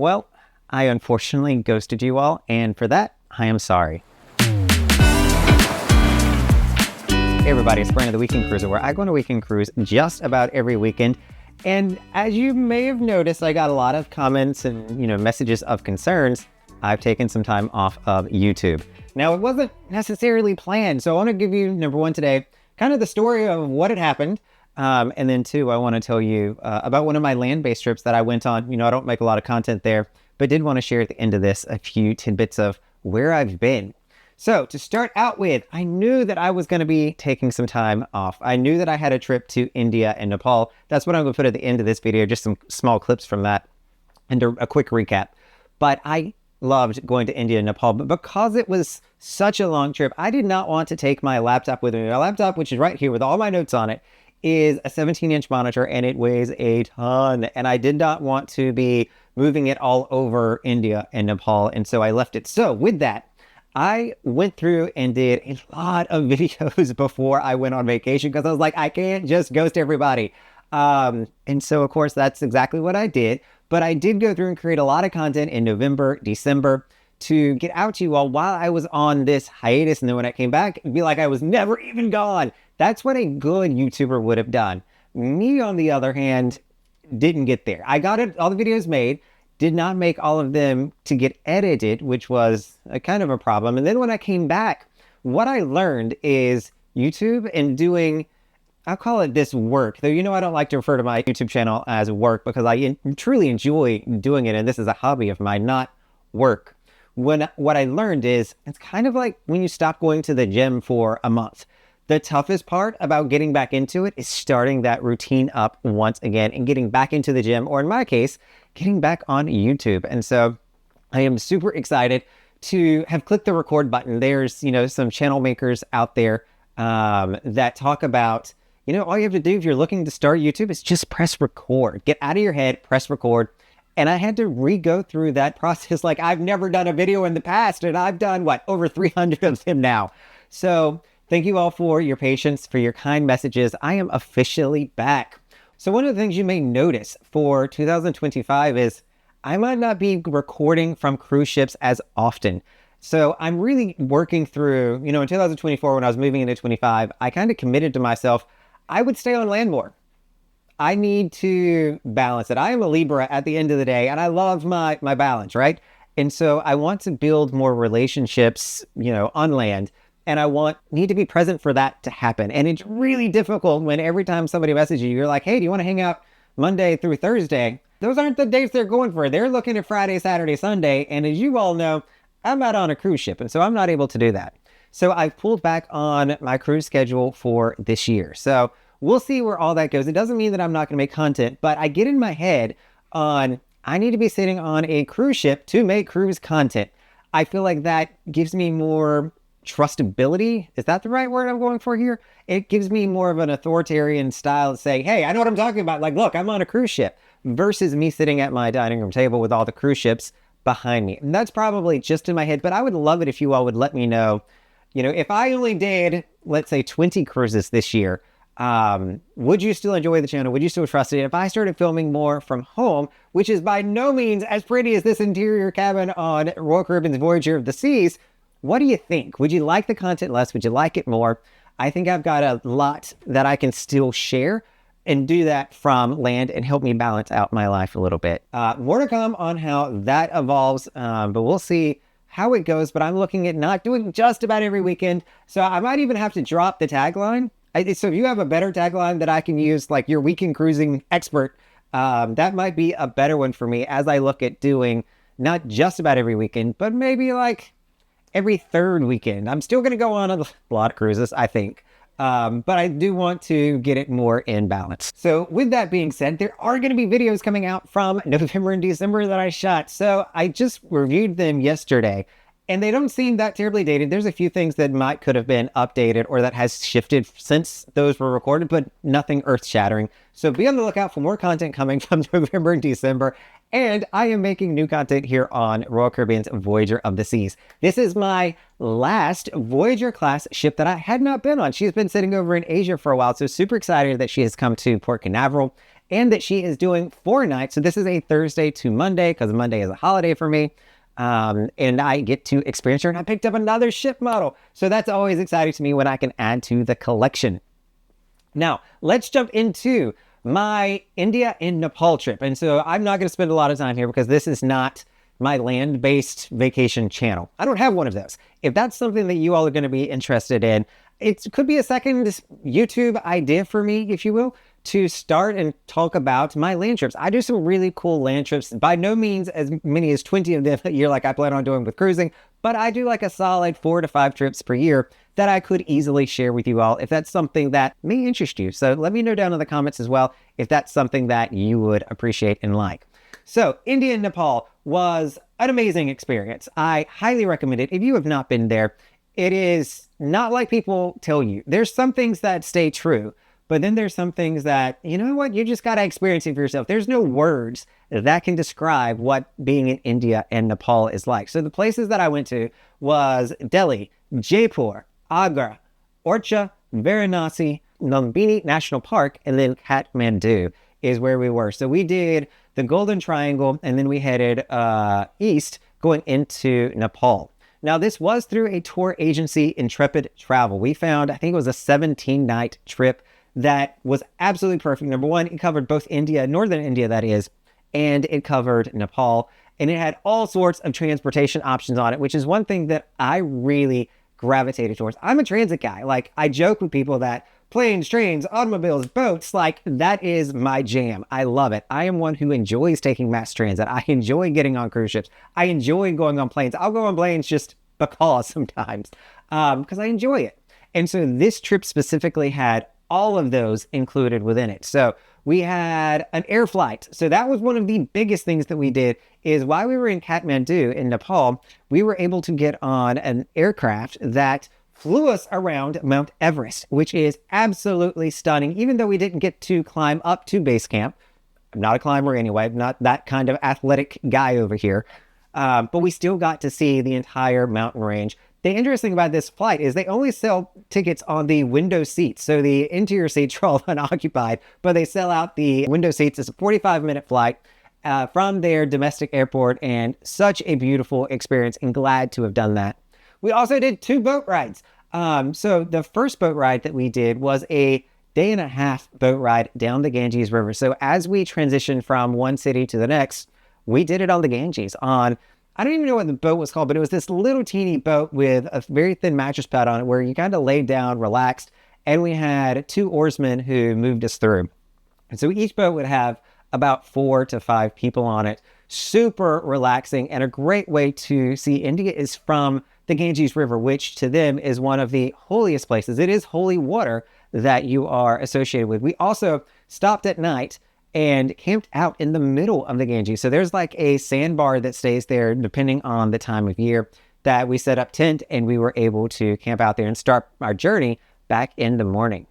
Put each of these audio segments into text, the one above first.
Well, I unfortunately ghosted you all, and for that, I am sorry. Hey everybody, it's Brian of the Weekend Cruiser, where I go on a weekend cruise just about every weekend. And as you may have noticed, I got a lot of comments and, messages of concerns. I've taken some time off of YouTube. Now, it wasn't necessarily planned, so I want to give you, number one today, kind of the story of what had happened. And then two, I want to tell you about one of my land-based trips that I went on. I don't make a lot of content there, but did want to share at the end of this a few tidbits of where I've been. So to start out with, I knew that I was going to be taking some time off. I knew that I had a trip to India and Nepal. That's what I'm going to put at the end of this video, just some small clips from that and a quick recap. But I loved going to India and Nepal, but because it was such a long trip, I did not want to take my laptop with me. My laptop, which is right here with all my notes on it, is a 17-inch monitor and it weighs a ton. And I did not want to be moving it all over India and Nepal. And so I left it. So with that, I went through and did a lot of videos before I went on vacation because I was like, I can't just ghost everybody. And so, of course, that's exactly what I did. But I did go through and create a lot of content in November, December to get out to you all while I was on this hiatus. And then when I came back, it'd be like I was never even gone. That's what a good YouTuber would have done. Me, on the other hand, didn't get there. I got all the videos made. Did not make all of them to get edited, which was a kind of a problem. And then when I came back, what I learned is YouTube and doing, I'll call it this work. Though, I don't like to refer to my YouTube channel as work because I truly enjoy doing it. And this is a hobby of mine, not work. What I learned is it's kind of like when you stop going to the gym for a month. The toughest part about getting back into it is starting that routine up once again and getting back into the gym, or in my case, getting back on YouTube. And so I am super excited to have clicked the record button. There's, some channel makers out there that talk about, all you have to do if you're looking to start YouTube is just press record. Get out of your head, press record. And I had to re-go through that process. Like, I've never done a video in the past, and I've done, over 300 of them now. So thank you all for your patience, for your kind messages. I am officially back. So one of the things you may notice for 2025 is I might not be recording from cruise ships as often. So I'm really working through, in 2024, when I was moving into 25, I kind of committed to myself, I would stay on land more. I need to balance it. I am a Libra at the end of the day, and I love my balance, right? And so I want to build more relationships, on land. And I need to be present for that to happen. And it's really difficult when every time somebody messages you, you're like, hey, do you want to hang out Monday through Thursday? Those aren't the dates they're going for. They're looking at Friday, Saturday, Sunday. And as you all know, I'm out on a cruise ship. And so I'm not able to do that. So I've pulled back on my cruise schedule for this year. So we'll see where all that goes. It doesn't mean that I'm not going to make content, but I get in my head on, I need to be sitting on a cruise ship to make cruise content. I feel like that gives me more trustability. Is that the right word I'm going for here? It gives me more of an authoritarian style to say, hey, I know what I'm talking about. Like, look, I'm on a cruise ship versus me sitting at my dining room table with all the cruise ships behind me. And that's probably just in my head, but I would love it if you all would let me know, if I only did, let's say 20 cruises this year, would you still enjoy the channel? Would you still trust it? If I started filming more from home, which is by no means as pretty as this interior cabin on Royal Caribbean's Voyager of the Seas, what do you think? Would you like the content less? Would you like it more? I think I've got a lot that I can still share and do that from land and help me balance out my life a little bit. More to come on how that evolves, but we'll see how it goes. But I'm looking at not doing just about every weekend. So I might even have to drop the tagline. So if you have a better tagline that I can use, like your weekend cruising expert, that might be a better one for me as I look at doing not just about every weekend, but maybe like every third weekend. I'm still going to go on a lot of cruises, I think. But I do want to get it more in balance. So with that being said, there are going to be videos coming out from November and December that I shot. So I just reviewed them yesterday and they don't seem that terribly dated. There's a few things that could have been updated or that has shifted since those were recorded, but nothing earth shattering. So be on the lookout for more content coming from November and December. And I am making new content here on Royal Caribbean's Voyager of the Seas. This is my last Voyager class ship that I had not been on. She's been sitting over in Asia for a while, so super excited that she has come to Port Canaveral. and that she is doing 4 nights. So this is a Thursday to Monday because Monday is a holiday for me. And I get to experience her, and I picked up another ship model. So that's always exciting to me when I can add to the collection. Now, let's jump into my India and Nepal trip. And so I'm not going to spend a lot of time here because this is not my land-based vacation channel. I don't have one of those. If that's something that you all are going to be interested in, it could be a second YouTube idea for me, if you will, to start and talk about my land trips. I do some really cool land trips. By no means as many as 20 of them a year like I plan on doing with cruising, but I do like a solid 4 to 5 trips per year that I could easily share with you all if that's something that may interest you. So let me know down in the comments as well if that's something that you would appreciate and like. So India and Nepal was an amazing experience. I highly recommend it. If you have not been there, it is not like people tell you. There's some things that stay true, but then there's some things that, you know what, you just got to experience it for yourself. There's no words that can describe what being in India and Nepal is like. So the places that I went to was Delhi, Jaipur, Agra, Orcha, Varanasi, Lumbini National Park, and then Kathmandu is where we were. So we did the Golden Triangle, and then we headed east going into Nepal. Now, this was through a tour agency, Intrepid Travel. We found, I think it was a 17-night trip that was absolutely perfect. Number one, it covered both India, northern India that is, and it covered Nepal. And it had all sorts of transportation options on it, which is one thing that I really gravitated towards. I'm a transit guy. Like, I joke with people that planes, trains, automobiles, boats, like, that is my jam. I love it. I am one who enjoys taking mass transit. I enjoy getting on cruise ships. I enjoy going on planes. I'll go on planes just because sometimes, because I enjoy it. And so this trip specifically had all of those included within it. So we had an air flight. So that was one of the biggest things that we did, is while we were in Kathmandu in Nepal, we were able to get on an aircraft that flew us around Mount Everest, which is absolutely stunning, even though we didn't get to climb up to base camp. I'm not a climber anyway, I'm not that kind of athletic guy over here. But we still got to see the entire mountain range. The interesting thing about this flight is they only sell tickets on the window seats. So the interior seats are all unoccupied, but they sell out the window seats. It's a 45-minute flight from their domestic airport, and such a beautiful experience, and glad to have done that. We also did 2 boat rides. So the first boat ride that we did was a day-and-a-half boat ride down the Ganges River. So as we transitioned from one city to the next, we did it on the Ganges on, I don't even know what the boat was called, but it was this little teeny boat with a very thin mattress pad on it where you kind of laid down, relaxed, and we had 2 oarsmen who moved us through. And so each boat would have about 4 to 5 people on it. Super relaxing, and a great way to see India is from the Ganges River, which to them is one of the holiest places. It is holy water that you are associated with. We also stopped at night and camped out in the middle of the Ganges. So there's like a sandbar that stays there depending on the time of year that we set up tent, and we were able to camp out there and start our journey back in the morning.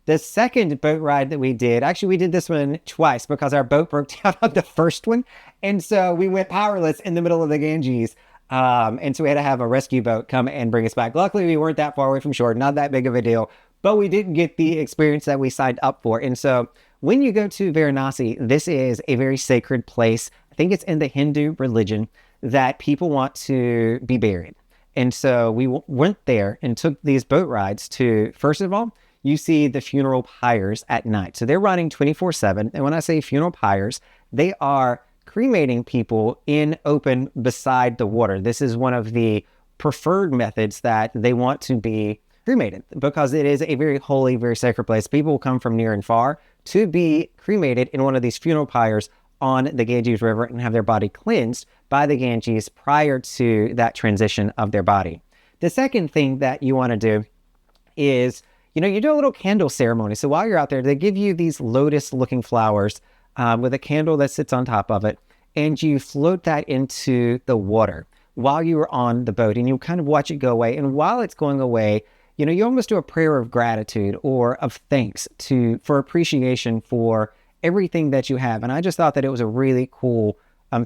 The second boat ride that we did, actually we did this one twice because our boat broke down on the first one. And so we went powerless in the middle of the Ganges. And so we had to have a rescue boat come and bring us back. Luckily, we weren't that far away from shore, not that big of a deal, but we didn't get the experience that we signed up for. And so when you go to Varanasi, this is a very sacred place. I think it's in the Hindu religion that people want to be buried. And so we went there and took these boat rides to, first of all, you see the funeral pyres at night. So they're running 24/7. And when I say funeral pyres, they are cremating people in open beside the water. This is one of the preferred methods that they want to be cremated because it is a very holy, very sacred place. People will come from near and far to be cremated in one of these funeral pyres on the Ganges River and have their body cleansed by the Ganges prior to that transition of their body. The second thing that you want to do is, you do a little candle ceremony. So while you're out there, they give you these lotus-looking flowers with a candle that sits on top of it, and you float that into the water while you are on the boat, and you kind of watch it go away. And while it's going away, you almost do a prayer of gratitude or of thanks for appreciation for everything that you have. And I just thought that it was a really cool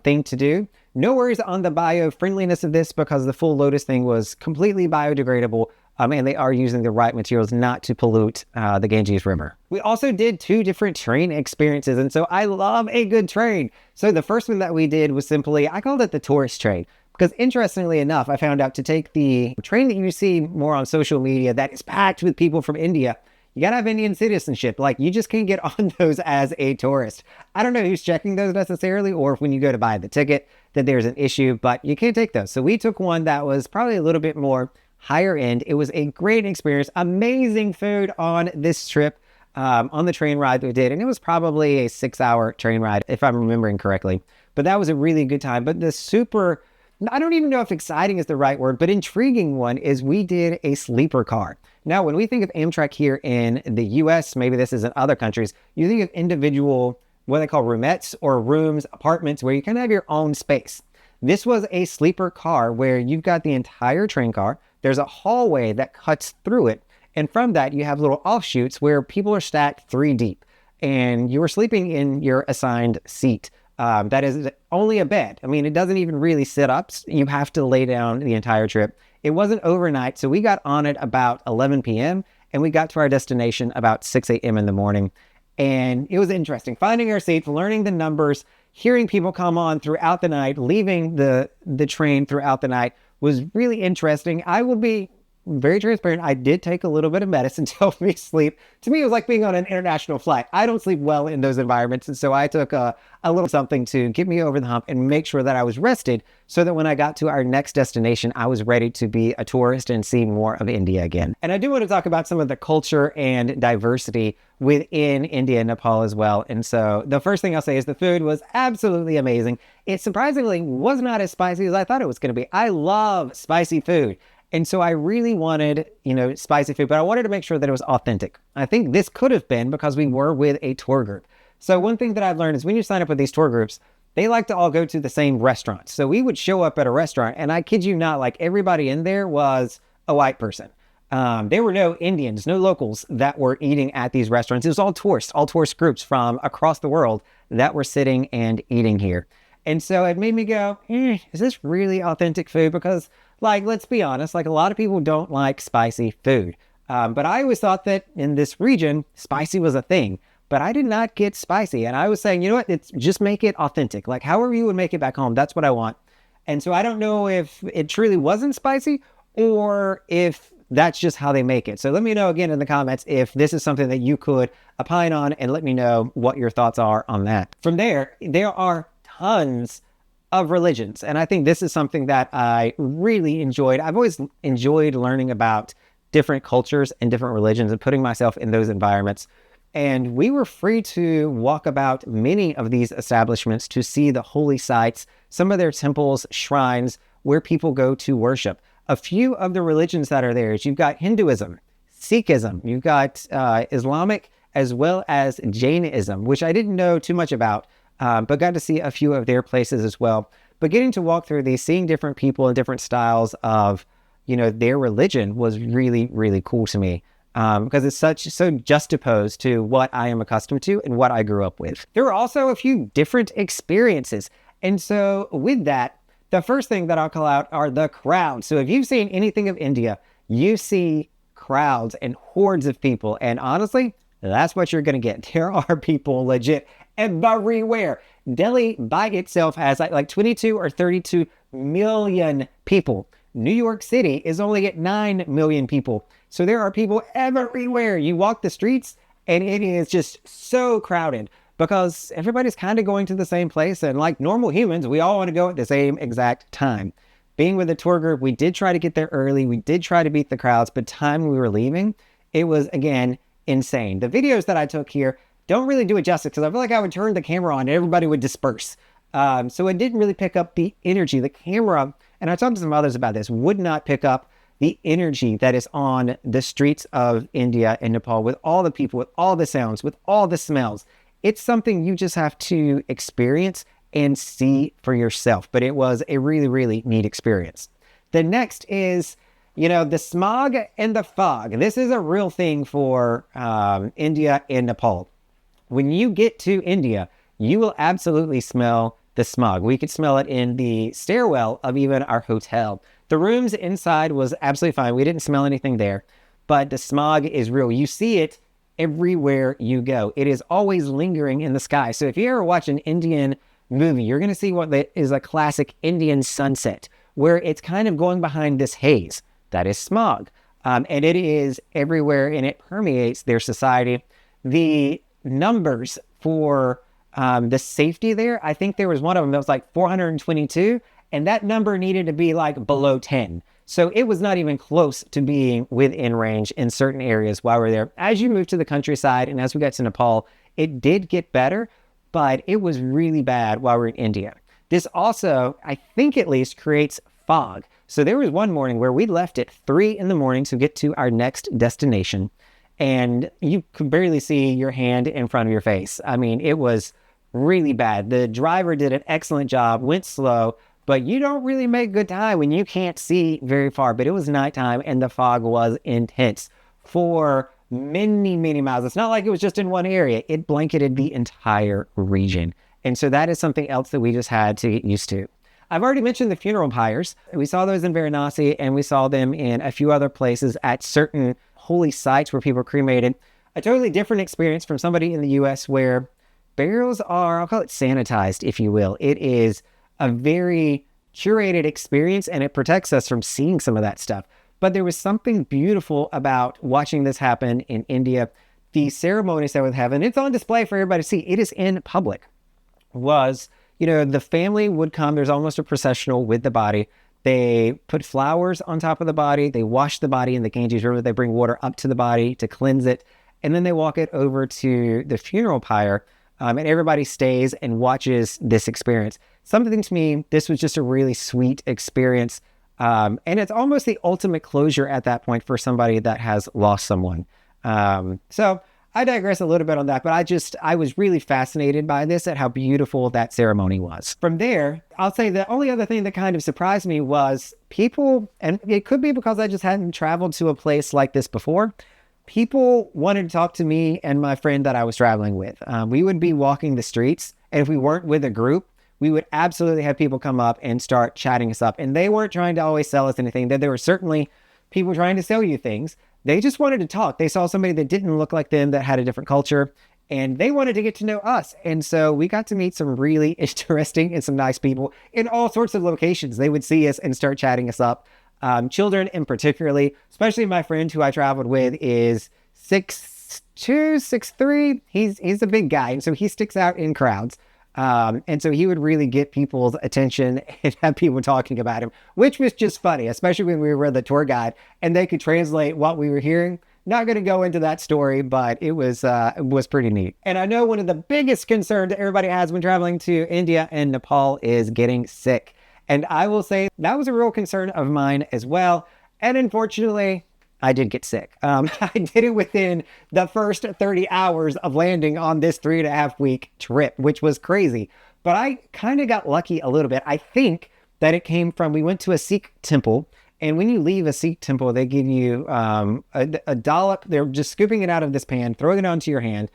thing to do. No worries on the bio-friendliness of this because the full lotus thing was completely biodegradable. and they are using the right materials not to pollute the Ganges River. We also did 2 different train experiences, and so I love a good train. So the first one that we did was simply, I called it the tourist train, because interestingly enough, I found out to take the train that you see more on social media that is packed with people from India, you gotta have Indian citizenship. Like, you just can't get on those as a tourist. I don't know who's checking those necessarily, or if when you go to buy the ticket that there's an issue, but you can't take those. So we took one that was probably a little bit more higher end. It was a great experience, amazing food on this trip, on the train ride that we did. And it was probably a 6-hour train ride, if I'm remembering correctly. But that was a really good time. But the super, I don't even know if exciting is the right word, but intriguing one is we did a sleeper car. Now, when we think of Amtrak here in the US, maybe this is in other countries, you think of individual, what they call roomettes or rooms, apartments, where you kind of have your own space. This was a sleeper car where you've got the entire train car. There's a hallway that cuts through it. And from that, you have little offshoots where people are stacked 3 deep. And you were sleeping in your assigned seat. That is only a bed. I mean, it doesn't even really sit up. You have to lay down the entire trip. It wasn't overnight, so we got on it about 11 p.m. and we got to our destination about 6 a.m. in the morning. And it was interesting, finding our seats, learning the numbers, hearing people come on throughout the night, leaving the train throughout the night was really interesting. I will be very transparent. I did take a little bit of medicine to help me sleep. To me, it was like being on an international flight. I don't sleep well in those environments. And so I took a little something to get me over the hump and make sure that I was rested so that when I got to our next destination, I was ready to be a tourist and see more of India again. And I do want to talk about some of the culture and diversity within India and Nepal as well. And so the first thing I'll say is the food was absolutely amazing. It surprisingly was not as spicy as I thought it was going to be. I love spicy food. And so I really wanted, spicy food, but I wanted to make sure that it was authentic. I think this could have been because we were with a tour group. So one thing that I've learned is when you sign up with these tour groups, they like to all go to the same restaurants. So we would show up at a restaurant, and I kid you not, like everybody in there was a white person. There were no Indians, no locals that were eating at these restaurants. It was all tourist groups from across the world that were sitting and eating here. And so it made me go, is this really authentic food? Because, let's be honest, a lot of people don't like spicy food. But I always thought that in this region, spicy was a thing. But I did not get spicy. And I was saying, you know what, just make it authentic. However you would make it back home, that's what I want. And so I don't know if it truly wasn't spicy or if that's just how they make it. So let me know again in the comments if this is something that you could opine on, and let me know what your thoughts are on that. From there are tons of religions. And I think this is something that I really enjoyed. I've always enjoyed learning about different cultures and different religions and putting myself in those environments. And we were free to walk about many of these establishments to see the holy sites, some of their temples, shrines, where people go to worship. A few of the religions that are there is you've got Hinduism, Sikhism, you've got Islamic, as well as Jainism, which I didn't know too much about. But got to see a few of their places as well. But getting to walk through these, seeing different people and different styles of, their religion was really, really cool to me. Because it's so juxtaposed to what I am accustomed to and what I grew up with. There were also a few different experiences. And so with that, the first thing that I'll call out are the crowds. So if you've seen anything of India, you see crowds and hordes of people. And honestly, that's what you're going to get. There are people legit everywhere. Delhi by itself has like 22 or 32 million people. New York City is only at 9 million people. So there are people everywhere. You walk the streets and it is just so crowded because everybody's kind of going to the same place. And like normal humans, we all want to go at the same exact time. Being with a tour group, we did try to get there early. We did try to beat the crowds, but time we were leaving, it was, again, insane. The videos that I took here don't really do it justice because I feel like I would turn the camera on and everybody would disperse. So it didn't really pick up the energy. The camera, and I talked to some others about this, would not pick up the energy that is on the streets of India and Nepal with all the people, with all the sounds, with all the smells. It's something you just have to experience and see for yourself. But it was a really, really neat experience. The next is, the smog and the fog. This is a real thing for India and Nepal. When you get to India, you will absolutely smell the smog. We could smell it in the stairwell of even our hotel. The rooms inside was absolutely fine. We didn't smell anything there, but the smog is real. You see it everywhere you go. It is always lingering in the sky. So if you ever watch an Indian movie, you're going to see what is a classic Indian sunset, where it's kind of going behind this haze. That is smog. And it is everywhere, and it permeates their society. The numbers for the safety there, I think there was one of them that was like 422, and that number needed to be like below 10. So it was not even close to being within range in certain areas while we're there. As you move to the countryside and as we got to Nepal, it did get better, but it was really bad while we're in India. This also, I think at least, creates fog. So there was one morning where we left at 3 in the morning to get to our next destination, and you could barely see your hand in front of your face. I mean, it was really bad. The driver did an excellent job, went slow, but you don't really make good time when you can't see very far. But it was nighttime and the fog was intense for many, many miles. It's not like it was just in one area. It blanketed the entire region. And so that is something else that we just had to get used to. I've already mentioned the funeral pyres. We saw those in Varanasi, and we saw them in a few other places at certain holy sites where people are cremated. A totally different experience from somebody in the US where burials are, I'll call it sanitized, if you will. It is a very curated experience, and it protects us from seeing some of that stuff. But there was something beautiful about watching this happen in India. The ceremonies that would have, and it's on display for everybody to see, it is in public, was, the family would come. There's almost a processional with the body. They put flowers on top of the body. They wash the body in the Ganges River. They bring water up to the body to cleanse it. And then they walk it over to the funeral pyre. And everybody stays and watches this experience. Something to me, this was just a really sweet experience. And it's almost the ultimate closure at that point for somebody that has lost someone. So I digress a little bit on that, but I was really fascinated by this, at how beautiful that ceremony was. From there, I'll say the only other thing that kind of surprised me was people, and it could be because I just hadn't traveled to a place like this before, people wanted to talk to me and my friend that I was traveling with. We would be walking the streets, and if we weren't with a group, we would absolutely have people come up and start chatting us up. And they weren't trying to always sell us anything. There were certainly people trying to sell you things. They just wanted to talk. They saw somebody that didn't look like them, that had a different culture, and they wanted to get to know us. And so we got to meet some really interesting and some nice people in all sorts of locations. They would see us and start chatting us up. Children in particularly, especially my friend who I traveled with is 6'2", 6'3". He's a big guy, and so he sticks out in crowds. And so he would really get people's attention and have people talking about him, which was just funny, especially when we were with the tour guide and they could translate what we were hearing. Not going to go into that story, but it was pretty neat. And I know one of the biggest concerns that everybody has when traveling to India and Nepal is getting sick. And I will say that was a real concern of mine as well. And unfortunately, I did get sick. I did it within the first 30 hours of landing on this 3.5-week trip, which was crazy. But I kind of got lucky a little bit. I think that it came from, we went to a Sikh temple. And when you leave a Sikh temple, they give you a dollop. They're just scooping it out of this pan, throwing it onto your hand,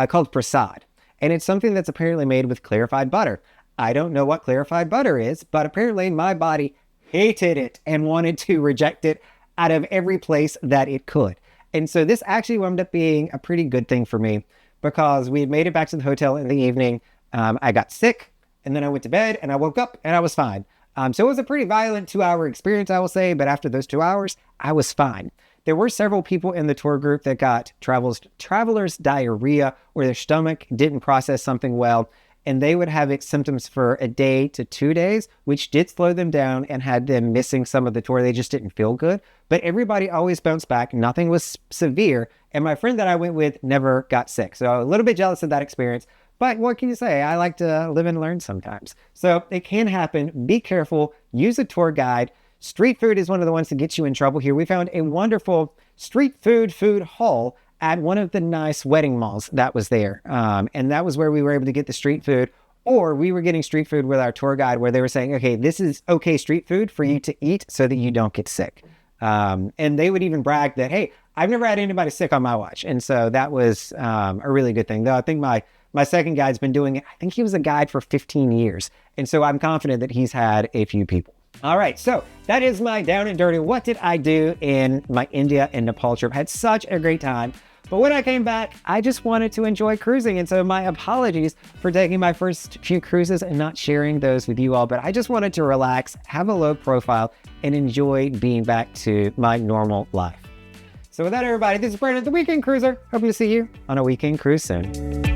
called prasad. And it's something that's apparently made with clarified butter. I don't know what clarified butter is, but apparently my body hated it and wanted to reject it out of every place that it could. And so this actually wound up being a pretty good thing for me, because we had made it back to the hotel in the evening. I got sick, and then I went to bed, and I woke up, and I was fine. So it was a pretty violent 2-hour experience, I will say, but after those 2 hours, I was fine. There were several people in the tour group that got traveler's diarrhea, where their stomach didn't process something well, and they would have symptoms for a day to 2 days, which did slow them down and had them missing some of the tour. They just didn't feel good. But everybody always bounced back. Nothing was severe. And my friend that I went with never got sick. So a little bit jealous of that experience. But what can you say? I like to live and learn sometimes. So it can happen. Be careful. Use a tour guide. Street food is one of the ones that gets you in trouble here. We found a wonderful street food hall at one of the nice wedding malls that was there. And that was where we were able to get the street food, or we were getting street food with our tour guide, where they were saying, okay, this is okay street food for you to eat so that you don't get sick. And they would even brag that, hey, I've never had anybody sick on my watch. And so that was a really good thing. Though I think my My second guide's been doing it. I think he was a guide for 15 years. And so I'm confident that he's had a few people. All right, so that is my down and dirty. What did I do in my India and Nepal trip? Had such a great time. But when I came back, I just wanted to enjoy cruising. And so my apologies for taking my first few cruises and not sharing those with you all. But I just wanted to relax, have a low profile, and enjoy being back to my normal life. So with that, everybody, this is Brandon, the Weekend Cruiser. Hope to see you on a weekend cruise soon.